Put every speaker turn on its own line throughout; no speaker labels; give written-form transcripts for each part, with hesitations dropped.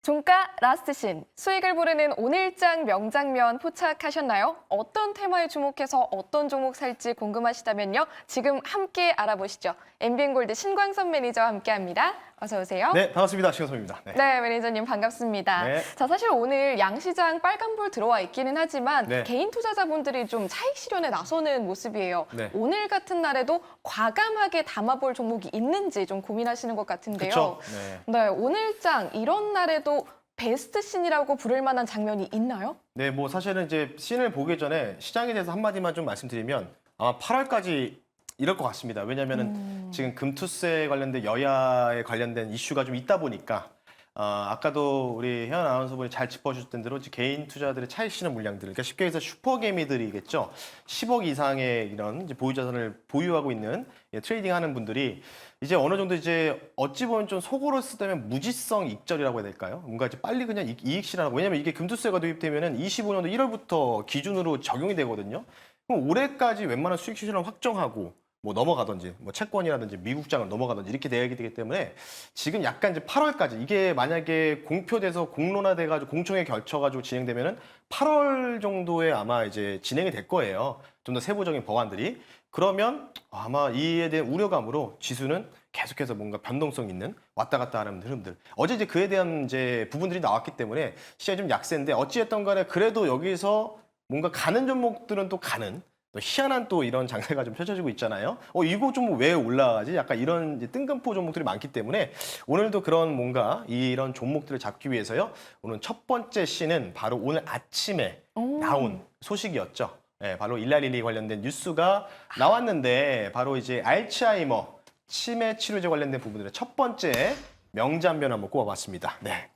종가 라스트신, 수익을 부르는 오늘장 명장면 포착하셨나요? 어떤 테마에 주목해서 어떤 종목 살지 궁금하시다면요. 지금 함께 알아보시죠. MBN골드 신광선 매니저와 함께합니다. 어서 오세요.
네, 반갑습니다. 신광선입니다.
네, 매니저님 반갑습니다.
네.
자, 사실 오늘 양시장 빨간불 들어와 있기는 하지만
네.
개인 투자자분들이 좀 차익 실현에 나서는 모습이에요.
네.
오늘 같은 날에도 과감하게 담아볼 종목이 있는지 좀 고민하시는 것 같은데요.
그렇죠.
네, 오늘장 이런 날에도 베스트 신이라고 부를 만한 장면이 있나요?
네, 뭐 사실은 이제 씬을 보기 전에 시장에 대해서 한마디만 좀 말씀드리면 아마 8월까지 이럴 것 같습니다. 왜냐하면은 지금 금투세 관련된 여야에 관련된 이슈가 좀 있다 보니까 아까도 우리 현 아나운서분이 잘 짚어주셨던 대로 이제 개인 투자들의 차익 실현 물량들, 그러니까 쉽게 해서 슈퍼개미들이겠죠. 10억 이상의 이런 이제 보유자산을 보유하고 있는 트레이딩하는 분들이 이제 어느 정도 이제 어찌 보면 좀 속으로 쓰다면 무지성 익절이라고 해야 될까요? 뭔가 이제 빨리 그냥 이익 실현하고, 왜냐면 이게 금투세가 도입되면은 25년도 1월부터 기준으로 적용이 되거든요. 그럼 올해까지 웬만한 수익 실현을 확정하고 뭐 넘어가든지 뭐 채권이라든지 미국장을 넘어가든지 이렇게 돼야 되기 때문에 지금 약간 이제 8월까지 이게 만약에 공표돼서 공론화돼가지고 공청회 결쳐가지고 진행되면은 8월 정도에 아마 이제 진행이 될 거예요. 좀 더 세부적인 법안들이. 그러면 아마 이에 대한 우려감으로 지수는 계속해서 뭔가 변동성 있는 왔다 갔다 하는 흐름들. 어제 이제 그에 대한 이제 부분들이 나왔기 때문에 시장이 좀 약세인데 어찌됐든 간에 그래도 여기서 뭔가 가는 종목들은 또 가는 또 희한한 또 이런 장세가 좀 펼쳐지고 있잖아요. 이거 좀 왜 올라가지? 약간 이런 이제 뜬금포 종목들이 많기 때문에 오늘도 그런 뭔가 이런 종목들을 잡기 위해서요. 오늘 첫 번째 C는 바로 오늘 아침에 나온 소식이었죠. 네, 바로 일라릴리 관련된 뉴스가 나왔는데 바로 이제 알츠하이머 치매 치료제 관련된 부분들의 첫 번째 명장면 한번 꼽아봤습니다. 네.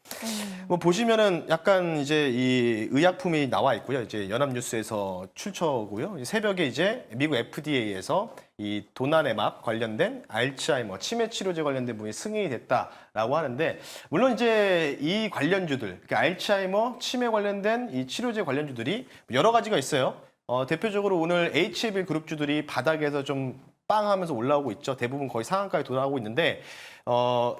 뭐 보시면은 약간 이제 이 의약품이 나와 있고요. 이제 연합뉴스에서 출처고요. 새벽에 이제 미국 FDA에서 이 도나네맙 관련된 알츠하이머 치매 치료제 관련된 부분이 승인이 됐다라고 하는데, 물론 이제 이 관련주들, 그러니까 알츠하이머 치매 관련된 이 치료제 관련주들이 여러 가지가 있어요. 대표적으로 오늘 HAB 그룹주들이 바닥에서 좀 빵 하면서 올라오고 있죠. 대부분 거의 상한가에 돌아오고 있는데,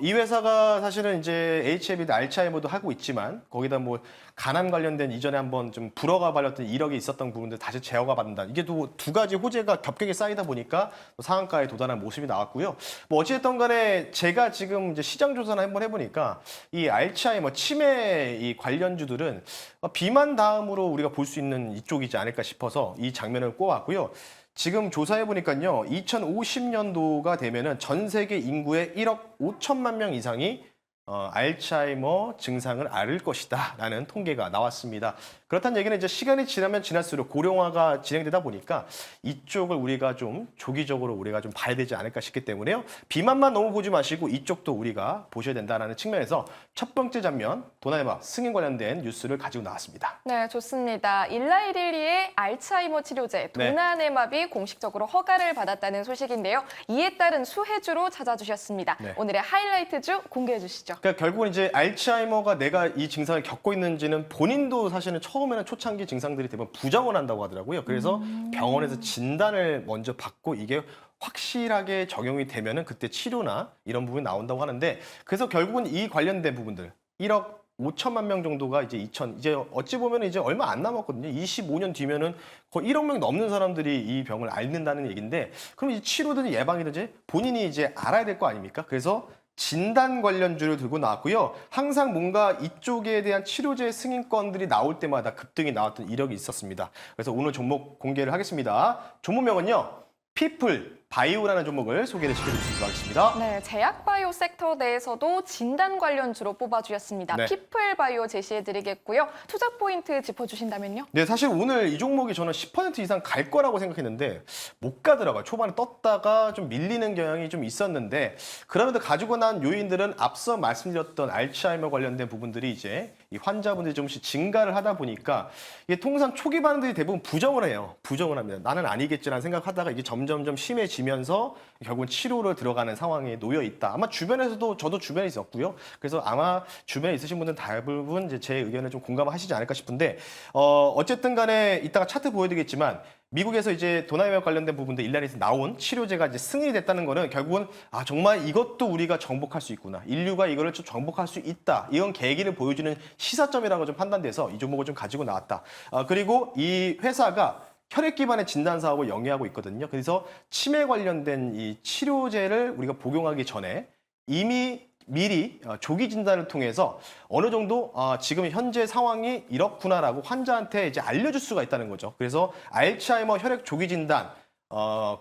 이 회사가 사실은 이제 HAB도 알츠하이머도 하고 있지만, 거기다 뭐 간암 관련된 이전에 한번 좀 불허가 발렸던 이력이 있었던 부분들 다시 제어가 받는다. 이게 또 두 가지 호재가 겹겹이 쌓이다 보니까 상한가에 도달한 모습이 나왔고요. 뭐 어찌됐든 간에 제가 지금 이제 시장 조사를 한번 해보니까 이 알츠하이머 치매 이 관련주들은 비만 다음으로 우리가 볼 수 있는 이쪽이지 않을까 싶어서 이 장면을 꼽았고요. 지금 조사해 보니까요, 2050년도가 되면은 전 세계 인구의 1억 5천만 명 이상이 알츠하이머 증상을 앓을 것이다라는 통계가 나왔습니다. 그렇다는 얘기는 이제 시간이 지나면 지날수록 고령화가 진행되다 보니까 이쪽을 우리가 좀 조기적으로 우리가 좀 봐야 되지 않을까 싶기 때문에요. 비만만 너무 보지 마시고 이쪽도 우리가 보셔야 된다는 측면에서 첫 번째 장면, 도나네맙 승인 관련된 뉴스를 가지고 나왔습니다.
네, 좋습니다. 일라이릴리의 알츠하이머 치료제 도나네맙이 공식적으로 허가를 받았다는 소식인데요. 이에 따른 수혜주로 찾아주셨습니다.
네.
오늘의 하이라이트주 공개해 주시죠.
그러니까 결국은 이제 알츠하이머가 내가 이 증상을 겪고 있는지는 본인도 사실은 처음에는 초창기 증상들이 대부분 부정을 한다고 하더라고요. 그래서 병원에서 진단을 먼저 받고 이게 확실하게 적용이 되면은 그때 치료나 이런 부분이 나온다고 하는데, 그래서 결국은 이 관련된 부분들 1억 5천만 명 정도가 이제 이제 어찌 보면 이제 얼마 안 남았거든요. 25년 뒤면은 거의 1억 명 넘는 사람들이 이 병을 앓는다는 얘기인데, 그럼 이 치료든지 예방이든지 본인이 이제 알아야 될 거 아닙니까? 그래서 진단 관련주를 들고 나왔고요. 항상 뭔가 이쪽에 대한 치료제 승인권들이 나올 때마다 급등이 나왔던 이력이 있었습니다. 그래서 오늘 종목 공개를 하겠습니다. 종목명은요, 피플 바이오라는 종목을 소개를 시켜드리도록 하겠습니다.
네, 제약바이오 섹터 내에서도 진단 관련주로 뽑아주셨습니다.
네.
피플바이오 제시해드리겠고요. 투자 포인트 짚어주신다면요?
네, 사실 오늘 이 종목이 저는 10% 이상 갈 거라고 생각했는데 못 가더라고요. 초반에 떴다가 좀 밀리는 경향이 좀 있었는데, 그럼에도 가지고 난 요인들은 앞서 말씀드렸던 알츠하이머 관련된 부분들이 이제 이 환자분들이 조금씩 증가를 하다 보니까 이게 통상 초기 반응들이 대부분 부정을 해요. 부정을 합니다. 나는 아니겠지라는 생각하다가 이게 점점점 심해지면서 지면서 결국은 치료를 들어가는 상황에 놓여 있다. 아마 주변에서도 저도 주변에 있었고요. 그래서 아마 주변에 있으신 분들은 대부분 이제 제 의견을 좀 공감하시지 않을까 싶은데 어쨌든 간에 이따가 차트 보여드리겠지만 미국에서 이제 도나이와 관련된 부분들 일란에서 나온 치료제가 이제 승인이 됐다는 거는 결국은 아 정말 이것도 우리가 정복할 수 있구나. 인류가 이거를 좀 정복할 수 있다. 이런 계기를 보여주는 시사점이라고 좀 판단돼서 이 종목을 좀 가지고 나왔다. 그리고 이 회사가 혈액 기반의 진단 사업을 영위하고 있거든요. 그래서 치매 관련된 이 치료제를 우리가 복용하기 전에 이미 미리 조기 진단을 통해서 어느 정도 지금 현재 상황이 이렇구나라고 환자한테 이제 알려줄 수가 있다는 거죠. 그래서 알츠하이머 혈액 조기 진단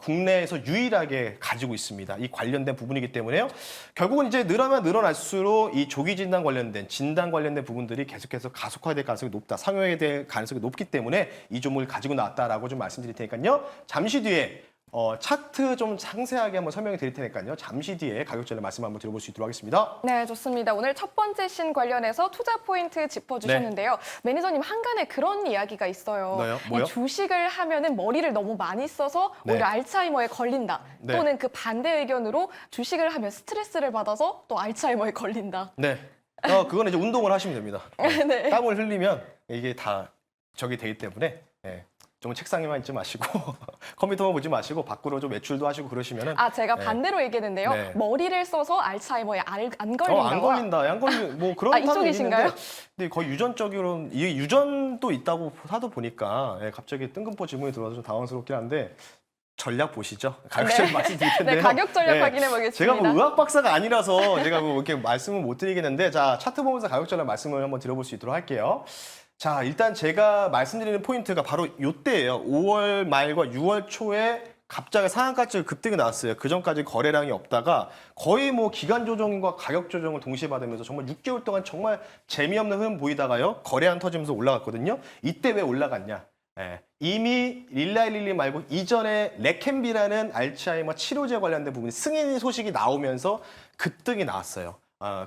국내에서 유일하게 가지고 있습니다. 이 관련된 부분이기 때문에요. 결국은 이제 늘어나면 늘어날수록 이 조기 진단 관련된 진단 관련된 부분들이 계속해서 가속화될 가능성이 높다. 상용화될 가능성이 높기 때문에 이 종목을 가지고 나왔다라고 좀 말씀드릴 테니까요. 잠시 뒤에 차트 좀 상세하게 한번 설명해 드릴 테니까요. 잠시 뒤에 가격 전략 말씀 한번 드려볼 수 있도록 하겠습니다.
네, 좋습니다. 오늘 첫 번째 신 관련해서 투자 포인트 짚어주셨는데요. 매니저님 한간에 그런 이야기가 있어요.
네요? 뭐요?
이 주식을 하면은 머리를 너무 많이 써서
네.
오히려 알츠하이머에 걸린다.
네.
또는 그 반대 의견으로 주식을 하면 스트레스를 받아서 또 알츠하이머에 걸린다.
네. 그건 이제 운동을 하시면 됩니다.
네.
땀을 흘리면 이게 다 적이 되기 때문에 좀 책상에만 있지 마시고 컴퓨터만 보지 마시고 밖으로 좀 외출도 하시고 그러시면은
제가
네.
반대로 얘기했는데요.
네.
머리를 써서 알츠하이머에 안 걸린다.
안 걸린다. 안 걸린 뭐 그런 사람도
이쪽이신가요?
있는데 근데 거의 유전적으로 이게 유전도 있다고 하다 보니까 갑자기 뜬금포 질문이 들어와서 좀 당황스럽긴 한데 전략 보시죠. 가격 전략 말씀드릴 텐데요.
네, 가격 전략
네.
확인해 보겠습니다.
제가 뭐 의학 박사가 아니라서 제가 뭐 이렇게 말씀을 못 드리겠는데 자 차트 보면서 가격 전략 말씀을 한번 드려볼 수 있도록 할게요. 자, 일단 제가 말씀드리는 포인트가 바로 요때예요. 5월 말과 6월 초에 갑자기 상한가치 급등이 나왔어요. 그 전까지 거래량이 없다가 거의 뭐 기간 조정과 가격 조정을 동시에 받으면서 정말 6개월 동안 정말 재미없는 흐름 보이다가요. 거래량 터지면서 올라갔거든요. 이때 왜 올라갔냐? 이미 릴라일릴리 말고 이전에 레캠비라는 알츠하이머 치료제 관련된 부분 승인 소식이 나오면서 급등이 나왔어요.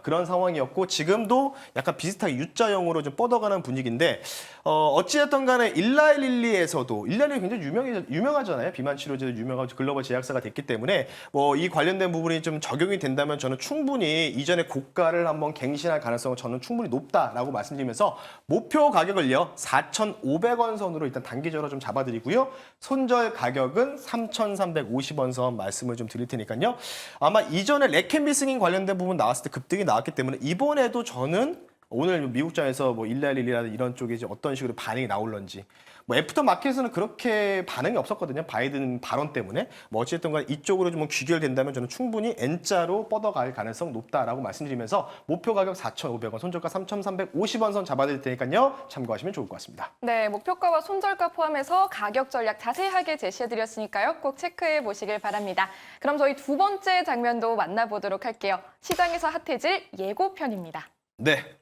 그런 상황이었고 지금도 약간 비슷하게 U자형으로 좀 뻗어가는 분위기인데 어찌됐든 간에 일라일릴리에서도 일라일릴리 굉장히 유명하잖아요. 비만 치료제도 유명하고 글로벌 제약사가 됐기 때문에 뭐 이 관련된 부분이 좀 적용이 된다면 저는 충분히 이전의 고가를 한번 갱신할 가능성은 저는 충분히 높다라고 말씀드리면서 목표 가격을요 4,500원 선으로 일단 단기적으로 좀 잡아드리고요. 손절 가격은 3,350원 선 말씀을 좀 드릴 테니까요. 아마 이전에 레캠비 승인 관련된 부분 나왔을 때 급등이 나왔기 때문에 이번에도 저는 오늘 미국장에서 뭐 일라일릴리라든 이런 쪽에 이제 어떤 식으로 반응이 나올런지 뭐 애프터 마켓에서는 그렇게 반응이 없었거든요. 바이든 발언 때문에 뭐 어쨌든 간에 이쪽으로 좀 귀결된다면 저는 충분히 N자로 뻗어갈 가능성 높다라고 말씀드리면서 목표 가격 4,500원, 손절가 3,350원 선 잡아드릴 테니까요. 참고하시면 좋을 것 같습니다.
네, 목표가와 손절가 포함해서 가격 전략 자세하게 제시해드렸으니까요. 꼭 체크해 보시길 바랍니다. 그럼 저희 두 번째 장면도 만나보도록 할게요. 시장에서 핫해질 예고편입니다.
네.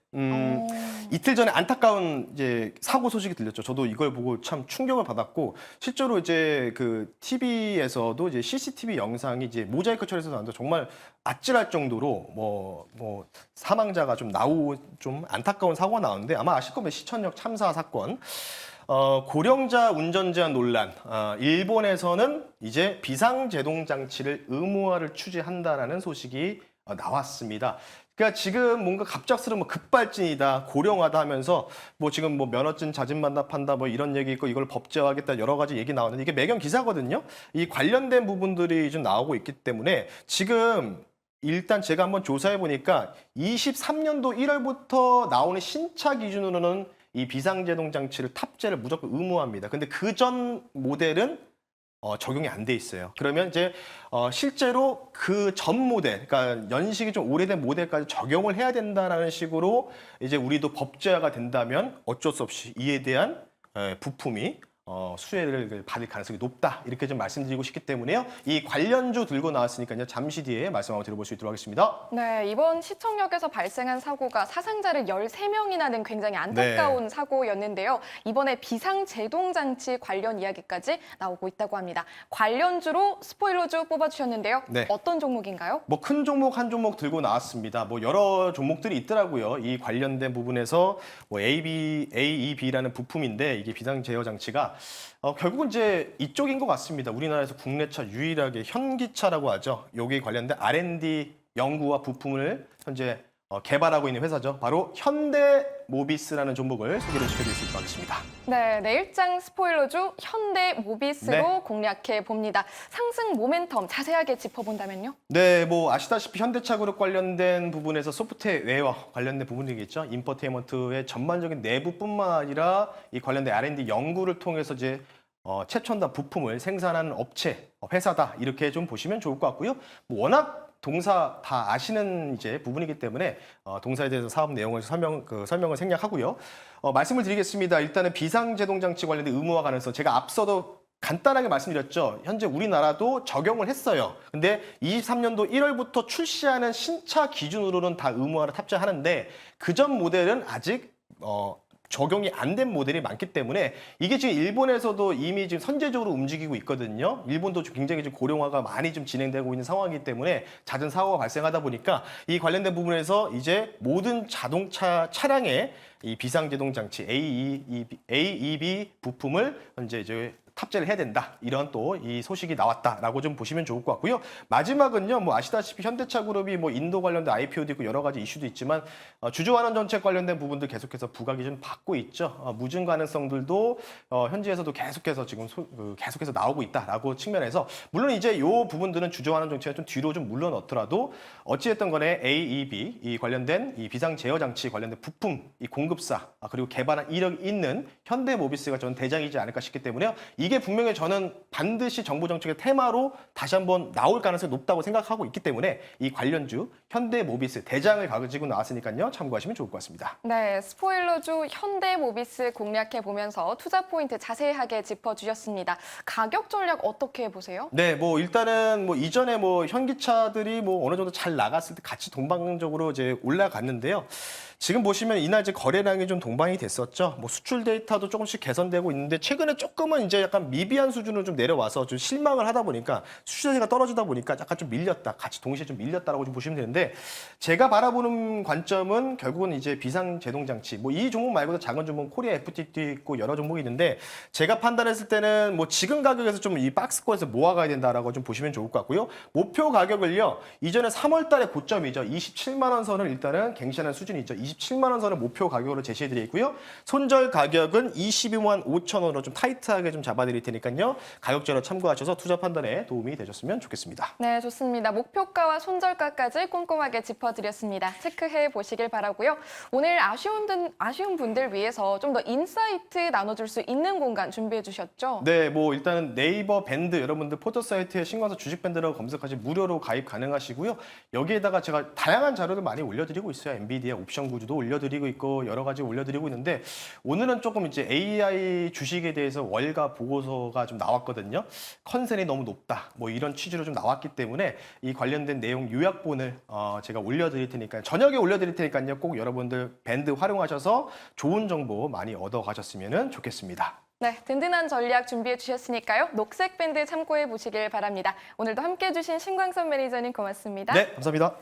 이틀 전에 안타까운 이제 사고 소식이 들렸죠. 저도 이걸 보고 참 충격을 받았고 실제로 이제 그 TV에서도 이제 CCTV 영상이 이제 모자이크 처리해서 나왔는데 정말 아찔할 정도로 뭐 사망자가 좀 좀 안타까운 사고가 나왔는데 아마 아실 겁니다. 시천역 참사 사건. 고령자 운전 제한 논란. 일본에서는 이제 비상제동 장치를 의무화를 추진한다라는 소식이 나왔습니다. 그러니까 지금 뭔가 갑작스러운 뭐 급발진이다, 고령화다 하면서 뭐 지금 뭐 면허증 자진 반납한다 뭐 이런 얘기 있고 이걸 법제화하겠다 여러 가지 얘기 나오는데 이게 매경 기사거든요. 이 관련된 부분들이 좀 나오고 있기 때문에 지금 일단 제가 한번 조사해 보니까 23년도 1월부터 나오는 신차 기준으로는 이 비상제동 장치를 탑재를 무조건 의무화합니다. 근데 그 전 모델은 적용이 안 돼 있어요. 그러면 이제 실제로 그 전 모델, 그러니까 연식이 좀 오래된 모델까지 적용을 해야 된다라는 식으로 이제 우리도 법제화가 된다면 어쩔 수 없이 이에 대한 부품이 수혜를 받을 가능성이 높다. 이렇게 좀 말씀드리고 싶기 때문에요. 이 관련주 들고 나왔으니까요. 잠시 뒤에 말씀 한번 들어볼 수 있도록 하겠습니다.
네, 이번 시청역에서 발생한 사고가 사상자를 13명이나 낸 굉장히 안타까운 사고였는데요. 이번에 비상제동장치 관련 이야기까지 나오고 있다고 합니다. 관련주로 스포일러주 뽑아주셨는데요.
네.
어떤 종목인가요?
뭐 큰 종목 한 종목 들고 나왔습니다. 뭐 여러 종목들이 있더라고요. 이 관련된 부분에서 뭐 AEB라는 부품인데 이게 비상 제어 장치가 결국은 이제 이쪽인 것 같습니다. 우리나라에서 국내차 유일하게 현기차라고 하죠. 여기 관련된 R&D 연구와 부품을 현재 개발하고 있는 회사죠. 바로 현대모비스라는 종목을 소개를 시켜드릴 수 있도록 하겠습니다.
네, 내일장 스포일러주 현대모비스로
네.
공략해 봅니다. 상승 모멘텀 자세하게 짚어본다면요?
네, 뭐 아시다시피 현대차 그룹 관련된 부분에서 소프트웨어 관련된 부분이겠죠. 인포테인먼트의 전반적인 내부뿐만 아니라 이 관련된 R&D 연구를 통해서 이제 최첨단 부품을 생산하는 업체, 회사다 이렇게 좀 보시면 좋을 것 같고요. 뭐 워낙 동사 다 아시는 이제 부분이기 때문에 동사에 대해서 사업 내용을 설명을 생략하고요. 말씀을 드리겠습니다. 일단은 비상제동 장치 관련된 의무화 가능성 제가 앞서도 간단하게 말씀드렸죠. 현재 우리나라도 적용을 했어요. 근데 23년도 1월부터 출시하는 신차 기준으로는 다 의무화를 탑재하는데 그전 모델은 아직 적용이 안 된 모델이 많기 때문에 이게 지금 일본에서도 이미 지금 선제적으로 움직이고 있거든요. 일본도 굉장히 좀 고령화가 많이 좀 진행되고 있는 상황이기 때문에 잦은 사고가 발생하다 보니까 이 관련된 부분에서 이제 모든 자동차 차량에 이 비상제동 장치 AEB 부품을 현재 이제 탑재를 해야 된다. 이런 또 이 소식이 나왔다라고 좀 보시면 좋을 것 같고요. 마지막은요, 뭐 아시다시피 현대차 그룹이 뭐 인도 관련된 IPO도 있고 여러 가지 이슈도 있지만 주주환원 정책 관련된 부분들 계속해서 부과 기준 받고 있죠. 무증 가능성들도 현지에서도 계속해서 지금 계속해서 나오고 있다라고 측면에서 물론 이제 이 부분들은 주주환원 정책을 좀 뒤로 좀 물러넣더라도 어찌됐든 간에 AEB 이 관련된 이 비상 제어 장치 관련된 부품 이 공급사 그리고 개발한 이력이 있는 현대모비스가 저는 대장이지 않을까 싶기 때문에요. 이게 분명히 저는 반드시 정부 정책의 테마로 다시 한번 나올 가능성이 높다고 생각하고 있기 때문에 이 관련주 현대모비스 대장을 가지고 나왔으니까요. 참고하시면 좋을 것 같습니다.
네, 스포일러주 현대모비스 공략해 보면서 투자 포인트 자세하게 짚어주셨습니다. 가격 전략 어떻게 보세요?
네, 뭐 일단은 뭐 이전에 뭐 현기차들이 뭐 어느 정도 잘 나갔을 때 같이 동방적으로 이제 올라갔는데요. 지금 보시면 이날 이제 거래량이 좀 동반이 됐었죠. 뭐 수출 데이터도 조금씩 개선되고 있는데 최근에 조금은 이제 약간 미비한 수준으로 좀 내려와서 좀 실망을 하다 보니까 수출자가 떨어지다 보니까 약간 좀 밀렸다. 같이 동시에 좀 밀렸다라고 좀 보시면 되는데 제가 바라보는 관점은 결국은 이제 비상 제동 장치 뭐 이 종목 말고도 작은 종목 코리아 FT도 있고 여러 종목이 있는데 제가 판단했을 때는 뭐 지금 가격에서 좀 이 박스권에서 모아가야 된다라고 좀 보시면 좋을 것 같고요. 목표 가격을요. 이전에 3월 달에 고점이죠. 27만 원 선을 일단은 갱신하는 수준이죠. 27만 원 선을 목표 가격으로 제시해 드리고요. 손절 가격은 22만 5천 원으로 좀 타이트하게 좀 잡아 드릴 테니까요. 가격전을 참고하셔서 투자 판단에 도움이 되셨으면 좋겠습니다.
네, 좋습니다. 목표가와 손절가까지 꼼꼼하게 짚어드렸습니다. 체크해 보시길 바라고요. 오늘 아쉬운 분들 위해서 좀 더 인사이트 나눠줄 수 있는 공간 준비해 주셨죠?
네, 뭐 일단은 네이버 밴드 여러분들 포털 사이트에 신광서 주식 밴드라고 검색하시면 무료로 가입 가능하시고요. 여기에다가 제가 다양한 자료를 많이 올려드리고 있어요. 엔비디아 옵션 구조도 올려드리고 있고 여러 가지 올려드리고 있는데 오늘은 조금 이제 AI 주식에 대해서 월가 보고서가 좀 나왔거든요. 컨센이 너무 높다. 뭐 이런 취지로 좀 나왔기 때문에 이 관련된 내용 요약본을 제가 올려드릴 테니까 저녁에 올려드릴 테니까요. 꼭 여러분들 밴드 활용하셔서 좋은 정보 많이 얻어가셨으면 좋겠습니다.
네, 든든한 전략 준비해 주셨으니까요. 녹색 밴드 참고해 보시길 바랍니다. 오늘도 함께 해주신 신광선 매니저님 고맙습니다.
네, 감사합니다.